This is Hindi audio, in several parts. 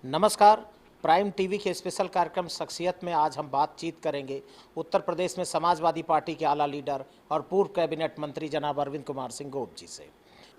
नमस्कार। प्राइम टीवी के स्पेशल कार्यक्रम शख्सियत में आज हम बातचीत करेंगे उत्तर प्रदेश में समाजवादी पार्टी के आला लीडर और पूर्व कैबिनेट मंत्री जनाब अरविंद कुमार सिंह गोप जी से।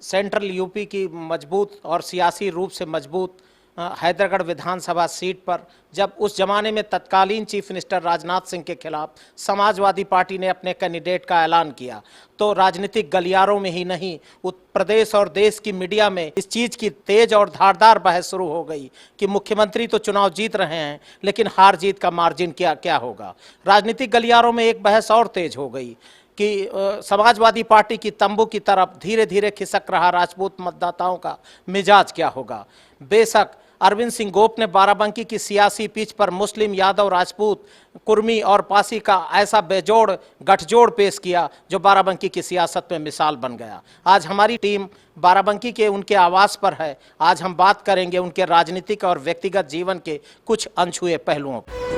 सेंट्रल यूपी की मजबूत और सियासी रूप से मजबूत हैदरगढ़ विधानसभा सीट पर जब उस जमाने में तत्कालीन चीफ मिनिस्टर राजनाथ सिंह के खिलाफ समाजवादी पार्टी ने अपने कैंडिडेट का ऐलान किया तो राजनीतिक गलियारों में ही नहीं उत्तर प्रदेश और देश की मीडिया में इस चीज़ की तेज और धारदार बहस शुरू हो गई कि मुख्यमंत्री तो चुनाव जीत रहे हैं लेकिन हार जीत का मार्जिन क्या होगा। राजनीतिक गलियारों में एक बहस और तेज हो गई कि समाजवादी पार्टी की तंबू की तरफ धीरे धीरे खिसक रहा राजपूत मतदाताओं का मिजाज क्या होगा। बेशक अरविंद सिंह गोप ने बाराबंकी की सियासी पिच पर मुस्लिम, यादव, राजपूत, कुर्मी और पासी का ऐसा बेजोड़ गठजोड़ पेश किया जो बाराबंकी की सियासत में मिसाल बन गया। आज हमारी टीम बाराबंकी के उनके आवास पर है। आज हम बात करेंगे उनके राजनीतिक और व्यक्तिगत जीवन के कुछ अनछुए पहलुओं पर।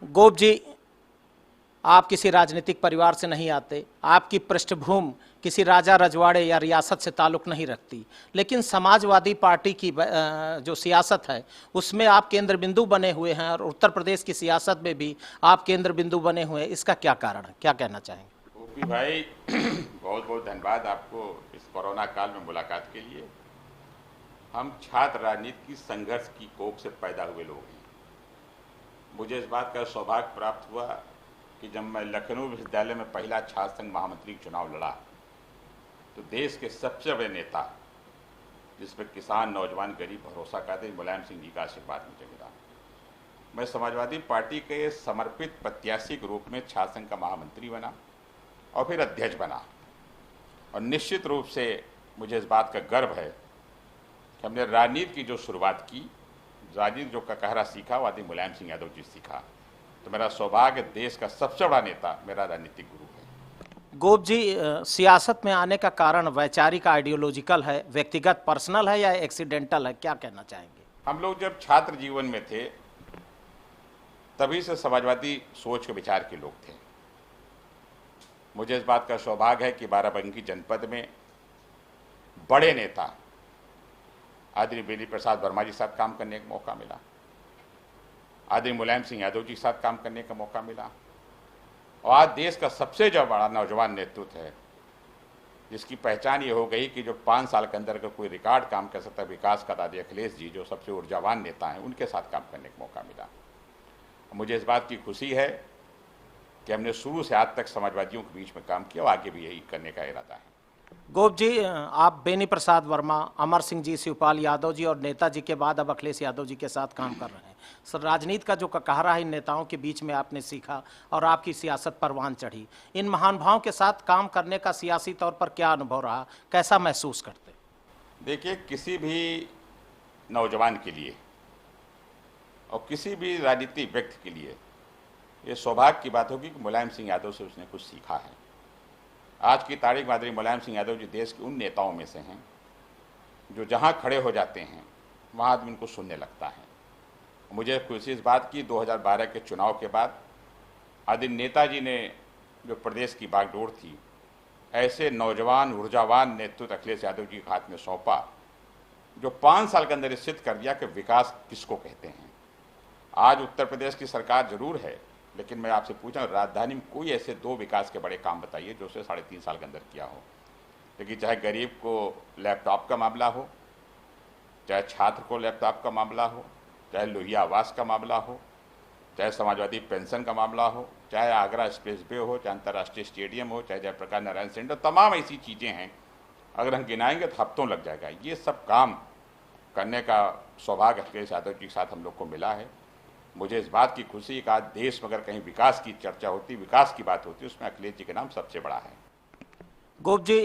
गोप जी, आप किसी राजनीतिक परिवार से नहीं आते, आपकी पृष्ठभूमि किसी राजा रजवाड़े या रियासत से ताल्लुक़ नहीं रखती, लेकिन समाजवादी पार्टी की जो सियासत है उसमें आप केंद्र बिंदु बने हुए हैं और उत्तर प्रदेश की सियासत में भी आप केंद्र बिंदु बने हुए हैं। इसका क्या कारण है, क्या कहना चाहेंगे? ओपी भाई, बहुत बहुत धन्यवाद आपको इस कोरोना काल में मुलाकात के लिए। हम छात्र राजनीति की संघर्ष की कोख से पैदा हुए लोग हैं। मुझे इस बात का सौभाग्य प्राप्त हुआ कि जब मैं लखनऊ विश्वविद्यालय में पहला छात्र संघ महामंत्री चुनाव लड़ा तो देश के सबसे बड़े नेता, जिसमें किसान, नौजवान, गरीब भरोसा करते, मुलायम सिंह जी का आशीर्वाद मुझे मिला। मैं समाजवादी पार्टी के समर्पित प्रत्याशी के रूप में छात्र संघ का महामंत्री बना और फिर अध्यक्ष बना। और निश्चित रूप से मुझे इस बात का गर्व है कि हमने राजनीति की जो शुरुआत की, राजनीति जो कहरा सीखा वो आदि मुलायम सिंह यादव जी सीखा। तो मेरा सौभाग्य, देश का सबसे बड़ा नेता मेरा राजनीतिक गुरु है। गोप जी, सियासत में आने का कारण वैचारिक, आइडियोलॉजिकल है, व्यक्तिगत, पर्सनल है या एक्सीडेंटल है, क्या कहना चाहेंगे? हम लोग जब छात्र जीवन में थे तभी से समाजवादी सोच के विचार के लोग थे। मुझे इस बात का सौभाग्य है कि बाराबंकी जनपद में बड़े नेता आदरणीय बेनी प्रसाद वर्मा जी के साथ काम करने का मौका मिला, आदरणीय मुलायम सिंह यादव जी के साथ काम करने का मौका मिला। और आज देश का सबसे जो बड़ा नौजवान नेतृत्व है, जिसकी पहचान ये हो गई कि जो 5 साल के अंदर का कोई रिकॉर्ड काम कर सकता है, विकास का दादी अखिलेश जी जो सबसे ऊर्जावान नेता हैं, उनके साथ काम करने का मौका मिला। मुझे इस बात की खुशी है कि हमने शुरू से आज तक समाजवादियों के बीच में काम किया और आगे भी यही करने का इरादा है। गोप जी, आप बेनी प्रसाद वर्मा, अमर सिंह जी, शिवपाल यादव जी और नेताजी के बाद अब अखिलेश यादव जी के साथ काम कर रहे हैं। सर, राजनीति का जो कहरा है इन नेताओं के बीच में आपने सीखा और आपकी सियासत परवान चढ़ी। इन महानुभावों के साथ काम करने का सियासी तौर पर क्या अनुभव रहा, कैसा महसूस करते? देखिए, किसी भी नौजवान के लिए और किसी भी राजनीतिक व्यक्ति के लिए ये सौभाग्य की बात होगी कि मुलायम सिंह यादव से उसने कुछ सीखा है। आज की तारीख में आदरणीय मुलायम सिंह यादव जी देश के उन नेताओं में से हैं जो जहां खड़े हो जाते हैं वहां आदमी उनको सुनने लगता है। मुझे खुशी इस बात की 2012 के चुनाव के बाद आदरणीय नेताजी ने जो प्रदेश की बागडोर थी, ऐसे नौजवान ऊर्जावान नेतृत्व अखिलेश यादव जी के हाथ में सौंपा जो 5 साल के अंदर सिद्ध कर दिया कि विकास किसको कहते हैं। आज उत्तर प्रदेश की सरकार जरूर है, लेकिन मैं आपसे पूछा राजधानी में कोई ऐसे 2 विकास के बड़े काम बताइए जो उसे 3.5 साल के अंदर किया हो। लेकिन चाहे गरीब को लैपटॉप का मामला हो, चाहे छात्र को लैपटॉप का मामला हो, चाहे लोहिया आवास का मामला हो, चाहे समाजवादी पेंशन का मामला हो, चाहे आगरा स्पेस वे हो, चाहे अंतर्राष्ट्रीय स्टेडियम हो, चाहे जयप्रकाश नारायण सेंटर, तमाम ऐसी चीज़ें हैं अगर हम गिनाएंगे तो हफ्तों लग जाएगा। ये सब काम करने का सौभाग्य अखिलेश यादव जी के साथ हम लोग को मिला है। मुझे इस बात की खुशी कि आज देश में अगर कहीं विकास की चर्चा होती, विकास की बात होती, उसमें अखिलेश जी के नाम सबसे बड़ा है। गोप जी,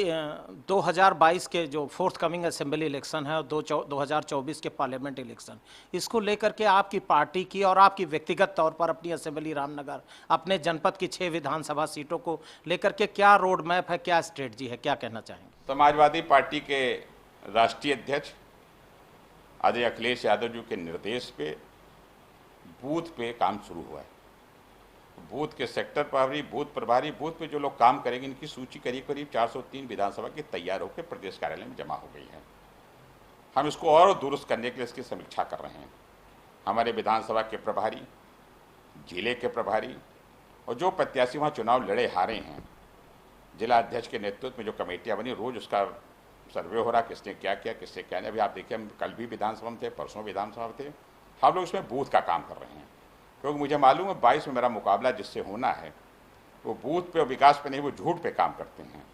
2022 के जो फोर्थ कमिंग असेंबली इलेक्शन है और 2024 के पार्लियामेंट इलेक्शन, इसको लेकर के आपकी पार्टी की और आपकी व्यक्तिगत तौर पर अपनी असेंबली रामनगर, अपने जनपद की 6 विधानसभा सीटों को लेकर के क्या रोड मैप है, क्या स्ट्रेटजी है, क्या कहना चाहेंगे? समाजवादी पार्टी के राष्ट्रीय अध्यक्ष आदरणीय अखिलेश यादव जी के निर्देश पे बूथ पे काम शुरू हुआ है। बूथ के सेक्टर प्रभारी, बूथ प्रभारी, बूथ पे जो लोग काम करेंगे, इनकी सूची करीब करीब 403 विधानसभा की तैयार होकर प्रदेश कार्यालय में जमा हो गई है। हम इसको और दुरुस्त करने के लिए इसकी समीक्षा कर रहे हैं। हमारे विधानसभा के प्रभारी, जिले के प्रभारी और जो प्रत्याशी वहाँ चुनाव लड़े हारे हैं, जिला अध्यक्ष के नेतृत्व में जो कमेटियाँ बनी, रोज उसका सर्वे हो रहा, किसने क्या किया, किसने क्या नहीं। अभी आप देखिए, हम कल भी विधानसभा में थे, परसों विधानसभा में थे, हम लोग उसमें बूथ का काम कर रहे हैं, क्योंकि मुझे मालूम है 22 में मेरा मुकाबला जिससे होना है वो बूथ पे और विकास पे नहीं, वो झूठ पे काम करते हैं।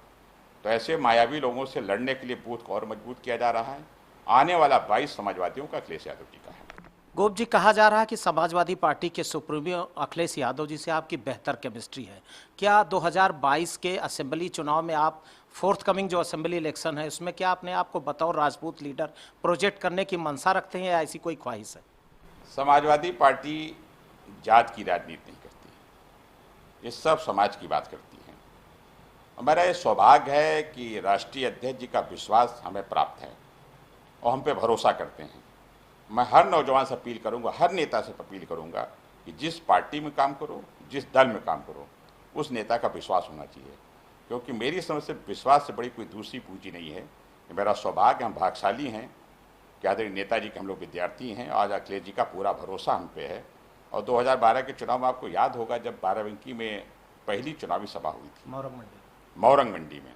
तो ऐसे मायावी लोगों से लड़ने के लिए बूथ को और मजबूत किया जा रहा है। आने वाला 22 समाजवादियों का अखिलेश यादव जी का है। गोप जी, कहा जा रहा है कि समाजवादी पार्टी के सुप्रीमो अखिलेश यादव जी से आपकी बेहतर केमिस्ट्री है। क्या 2022 के असेंबली चुनाव में आप फोर्थ कमिंग जो असेंबली इलेक्शन है उसमें क्या अपने आप को बतौर राजपूत लीडर प्रोजेक्ट करने की मंशा रखते हैं या ऐसी कोई ख्वाहिश है? समाजवादी पार्टी जात की राजनीति नहीं करती, ये सब समाज की बात करती है। हमारा ये सौभाग्य है कि राष्ट्रीय अध्यक्ष जी का विश्वास हमें प्राप्त है और हम पे भरोसा करते हैं। मैं हर नौजवान से अपील करूंगा, हर नेता से अपील करूंगा कि जिस पार्टी में काम करो, जिस दल में काम करो, उस नेता का विश्वास होना चाहिए, क्योंकि मेरी समझ से विश्वास से बड़ी कोई दूसरी पूंजी नहीं है। मेरा सौभाग्य, हम भाग्यशाली हैं कि आदरणीय नेताजी के हम लोग विद्यार्थी हैं। आज अखिलेश जी का पूरा भरोसा हम पे है। और 2012 के चुनाव में आपको याद होगा, जब बाराबंकी में पहली चुनावी सभा हुई थी मौरंग मंडी में,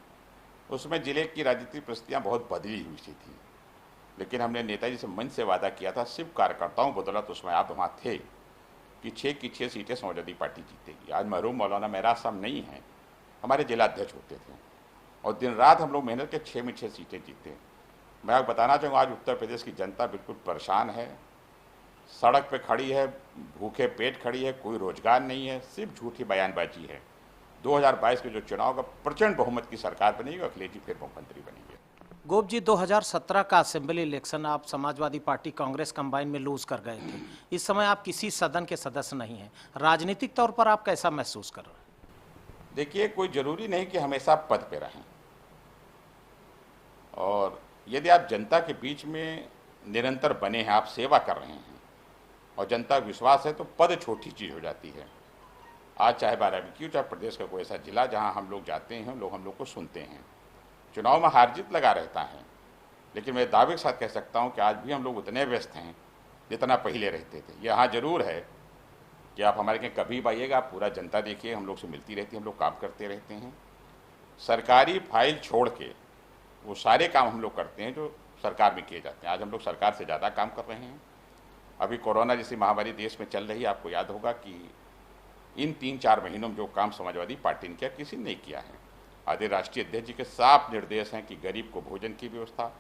उसमें जिले की राजनीतिक परिस्थितियाँ बहुत बदली हुई सी थी, लेकिन हमने नेताजी से मन से वादा किया था, सिर्फ कार्यकर्ताओं बदौलत उसमें आप वहाँ थे, कि 6 की 6 सीटें समाजवादी पार्टी जीतेगी। आज मरहूम मौलाना मेहराज साहब नहीं हैं, हमारे जिला अध्यक्ष होते थे और दिन रात हम लोग मेहनत के 6 में 6 सीटें जीते। मैं आपको बताना चाहूँगा, आज उत्तर प्रदेश की जनता बिल्कुल परेशान है, सड़क पे खड़ी है, भूखे पेट खड़ी है, कोई रोजगार नहीं है, सिर्फ झूठी बयानबाजी है। 2022 के जो चुनाव का प्रचंड बहुमत की सरकार बनेगी, अखिलेश जी फिर मुख्यमंत्री बनेंगे। गोप जी, 2017 का असेंबली इलेक्शन आप समाजवादी पार्टी कांग्रेस कंबाइन में लूज कर गए थे। इस समय आप किसी सदन के सदस्य नहीं हैं। राजनीतिक तौर पर आप कैसा महसूस कर रहे हैं? देखिए, कोई जरूरी नहीं कि हमेशा पद पे रहें, और यदि आप जनता के बीच में निरंतर बने हैं, आप सेवा कर रहे हैं और जनता का विश्वास है, तो पद छोटी चीज़ हो जाती है। आज चाहे बाराबंकी हो, चाहे प्रदेश का कोई ऐसा जिला जहां हम लोग जाते हैं, लोग हम लोग को सुनते हैं। चुनाव में हार जीत लगा रहता है, लेकिन मैं दावे के साथ कह सकता हूं कि आज भी हम लोग उतने व्यस्त हैं जितना पहले रहते थे। यह हाँ जरूर है कि आप हमारे यहाँ कभी भी आइएगा, आप पूरा जनता देखिए, हम लोग से मिलती रहती है, हम लोग काम करते रहते हैं। सरकारी फाइल छोड़ के वो सारे काम हम लोग करते हैं जो सरकार में किए जाते हैं। आज हम लोग सरकार से ज़्यादा काम कर रहे हैं। अभी कोरोना जैसी महामारी देश में चल रही है, आपको याद होगा कि इन 3-4 महीनों में जो काम समाजवादी पार्टी ने किया, किसी ने नहीं किया है। आदि राष्ट्रीय अध्यक्ष जी के साफ निर्देश हैं कि गरीब को भोजन की व्यवस्था,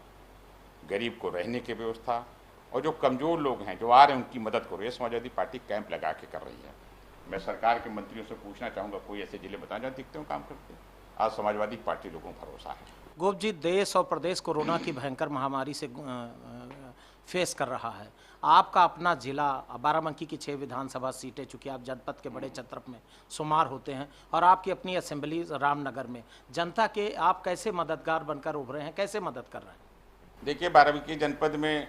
गरीब को रहने की व्यवस्था, और जो कमज़ोर लोग हैं जो आ रहे हैं उनकी मदद करो। ये समाजवादी पार्टी कैंप लगा के कर रही है। मैं सरकार के मंत्रियों से पूछना चाहूँगा, कोई ऐसे जिले बताएं जहाँ दिखते हो काम करते हैं। आज समाजवादी पार्टी लोगों को भरोसा है। गोप जी, देश और प्रदेश कोरोना की भयंकर महामारी से फेस कर रहा है। आपका अपना जिला बाराबंकी की 6 विधानसभा सीटें, चूँकि आप जनपद के बड़े छत्रप में शुमार होते हैं, और आपकी अपनी असेंबली रामनगर में, जनता के आप कैसे मददगार बनकर उभरे हैं, कैसे मदद कर रहे हैं? देखिए, बाराबंकी जनपद में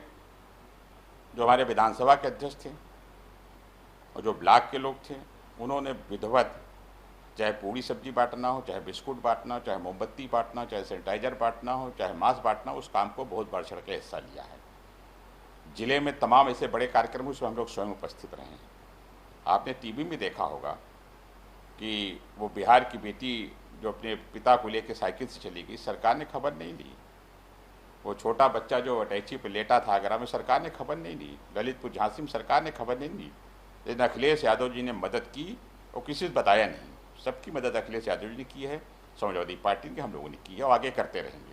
जो हमारे विधानसभा के अध्यक्ष थे और जो ब्लॉक के लोग थे, उन्होंने विधिवत, चाहे पूरी सब्जी बांटना हो, चाहे बिस्कुट बांटना हो, चाहे मोमबत्ती बांटना हो, चाहे सैनिटाइजर बांटना हो, चाहे मास्क बांटना हो, उस काम को बहुत बढ़ चढ़ के हिस्सा लिया है। जिले में तमाम ऐसे बड़े कार्यक्रम उसमें हम लोग स्वयं उपस्थित रहे हैं। आपने टीवी में देखा होगा कि वो बिहार की बेटी जो अपने पिता को लेकर साइकिल से चली गई, सरकार ने खबर नहीं ली। वो छोटा बच्चा जो अटैची पर लेटा था आगरा में, सरकार ने खबर नहीं ली। ललितपुर झांसी में सरकार ने खबर नहीं ली। लेकिन अखिलेश यादव जी ने मदद की और किसी से बताया नहीं। सबकी मदद अखिलेश यादव जी ने की है, समाजवादी पार्टी ने, हम लोगों ने की है और आगे करते रहेंगे।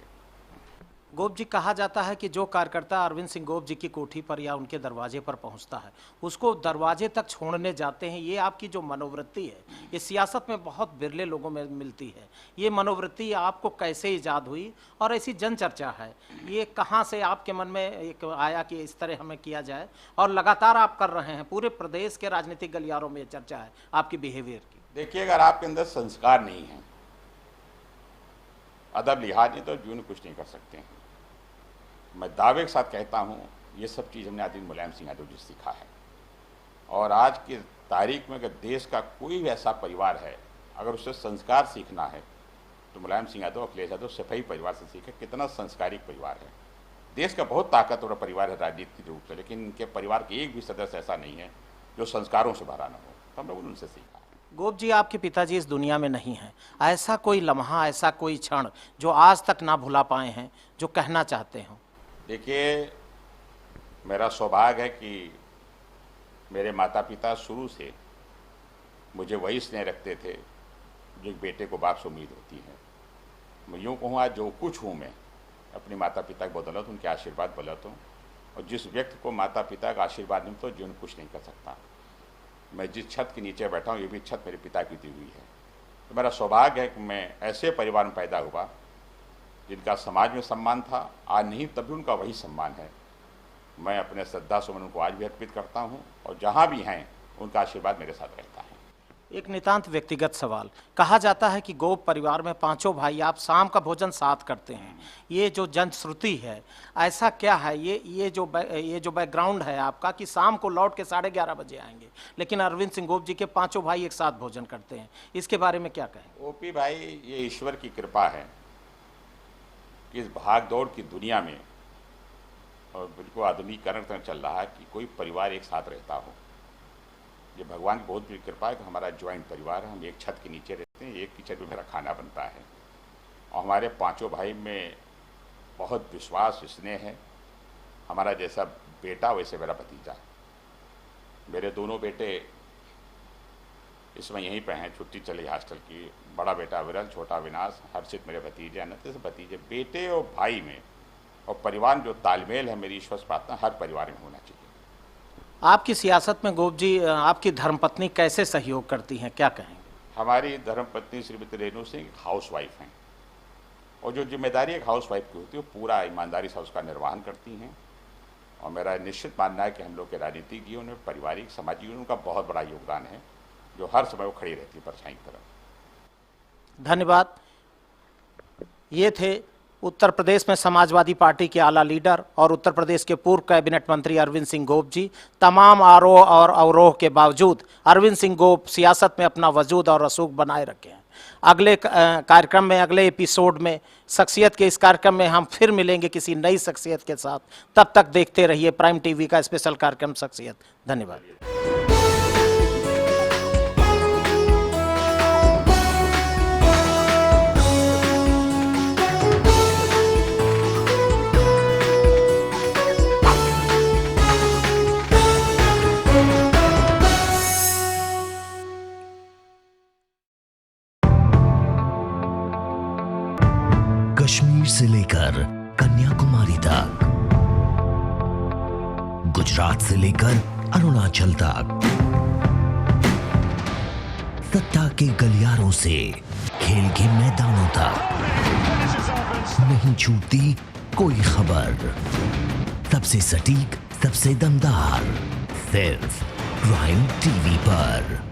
गोप जी, कहा जाता है कि जो कार्यकर्ता अरविंद सिंह गोप जी की कोठी पर या उनके दरवाजे पर पहुंचता है, उसको दरवाजे तक छोड़ने जाते हैं। ये आपकी जो मनोवृत्ति है, ये सियासत में बहुत बिरले लोगों में मिलती है। ये मनोवृत्ति आपको कैसे ईजाद हुई, और ऐसी जन चर्चा है, ये कहाँ से आपके मन में एक आया कि इस तरह हमें किया जाए, और लगातार आप कर रहे हैं, पूरे प्रदेश के राजनीतिक गलियारों में ये चर्चा है आपकी बिहेवियर की? देखिए, अगर आपके अंदर संस्कार नहीं है, अदब लिहाज नहीं, तो जीवन कुछ नहीं कर सकते हैं। मैं दावे के साथ कहता हूँ ये सब चीज़ हमने आदरणीय मुलायम सिंह यादव जी से सीखा है। और आज की तारीख में अगर देश का कोई भी ऐसा परिवार है, अगर उसे संस्कार सीखना है तो मुलायम सिंह यादव, अखिलेश यादव सफाई परिवार से सीखे। कितना संस्कारिक परिवार है। देश का बहुत ताकतवर परिवार है राजनीतिक रूप से, लेकिन इनके परिवार के एक भी सदस्य ऐसा नहीं है जो संस्कारों से भरा न हो। तो हम लोगों ने उनसे सीखा है। गोप जी, आपके पिताजी इस दुनिया में नहीं हैं। ऐसा कोई लम्हा, ऐसा कोई क्षण जो आज तक ना भुला पाए हैं, जो कहना चाहते हो? देखिए, मेरा सौभाग्य है कि मेरे माता पिता शुरू से मुझे वही स्नेह रखते थे जो एक बेटे को बाप से उम्मीद होती है। मैं यूँ कहूँ, आज जो कुछ हूँ मैं अपने माता पिता की बदौलत, उनके आशीर्वाद बदौलत हूँ। और जिस व्यक्ति को माता पिता का आशीर्वाद नहीं तो जीवन कुछ नहीं कर सकता। मैं जिस छत के नीचे बैठा हूँ ये भी छत मेरे पिता की दी हुई है। तो मेरा सौभाग्य है कि मैं ऐसे परिवार में पैदा हुआ जिनका समाज में सम्मान था। आज नहीं तब भी उनका वही सम्मान है। मैं अपने श्रद्धा सुमन उनको आज भी अर्पित करता हूँ और जहाँ भी हैं उनका आशीर्वाद मेरे साथ रहता है। एक नितांत व्यक्तिगत सवाल, कहा जाता है कि गोप परिवार में पांचों भाई आप शाम का भोजन साथ करते हैं। ये जो जनश्रुति है, ऐसा क्या है? ये जो बैकग्राउंड है आपका कि शाम को लौट के 11:30 बजे आएंगे, लेकिन अरविंद सिंह गोप जी के पांचों भाई एक साथ भोजन करते हैं, इसके बारे में क्या कहें? ओपी भाई, ये ईश्वर की कृपा है कि इस भाग दौड़ की दुनिया में और बिल्कुल आधुनिकीकरण चल रहा है कि कोई परिवार एक साथ रहता हो। ये भगवान की बहुत बड़ी कृपा है कि हमारा ज्वाइंट परिवार है। हम एक छत के नीचे रहते हैं, एक किचन में मेरा खाना बनता है और हमारे पांचों भाई में बहुत विश्वास, स्नेह है। हमारा जैसा बेटा वैसे मेरा भतीजा। मेरे दोनों बेटे इसमें यहीं पे हैं, छुट्टी चली हॉस्टल की। बड़ा बेटा विरल, छोटा विनाश, हर्षित मेरे भतीजे, अनंत से भतीजे। बेटे और भाई में और परिवार में जो तालमेल है, मेरी ईश्वर प्रार्थना हर परिवार में होना चाहिए। आपकी सियासत में गोप जी आपकी धर्मपत्नी कैसे सहयोग करती हैं, क्या कहेंगे? हमारी धर्मपत्नी श्रीमती रेणु सिंह हाउस वाइफ हैं और जो जिम्मेदारी एक हाउस वाइफ की होती है वो पूरा ईमानदारी से उसका निर्वहन करती हैं। और मेरा निश्चित मानना है कि हम लोग के राजनीतिक जीवन में, पारिवारिक सामाजिक जीवन का बहुत बड़ा योगदान है, जो हर समय वो खड़ी रहती है परछाई की तरफ। धन्यवाद। ये थे उत्तर प्रदेश में समाजवादी पार्टी के आला लीडर और उत्तर प्रदेश के पूर्व कैबिनेट मंत्री अरविंद सिंह गोप जी। तमाम आरोह और अवरोह के बावजूद अरविंद सिंह गोप सियासत में अपना वजूद और रसूख बनाए रखे हैं। अगले कार्यक्रम में, अगले एपिसोड में, शख्सियत के इस कार्यक्रम में हम फिर मिलेंगे किसी नई शख्सियत के साथ। तब तक देखते रहिए प्राइम टीवी का स्पेशल कार्यक्रम शख्सियत। धन्यवाद। कश्मीर से लेकर कन्याकुमारी तक, गुजरात से लेकर अरुणाचल तक, सत्ता के गलियारों से खेल के मैदानों तक, नहीं छूटती कोई खबर। सबसे सटीक, सबसे दमदार, सिर्फ प्राइम टीवी पर।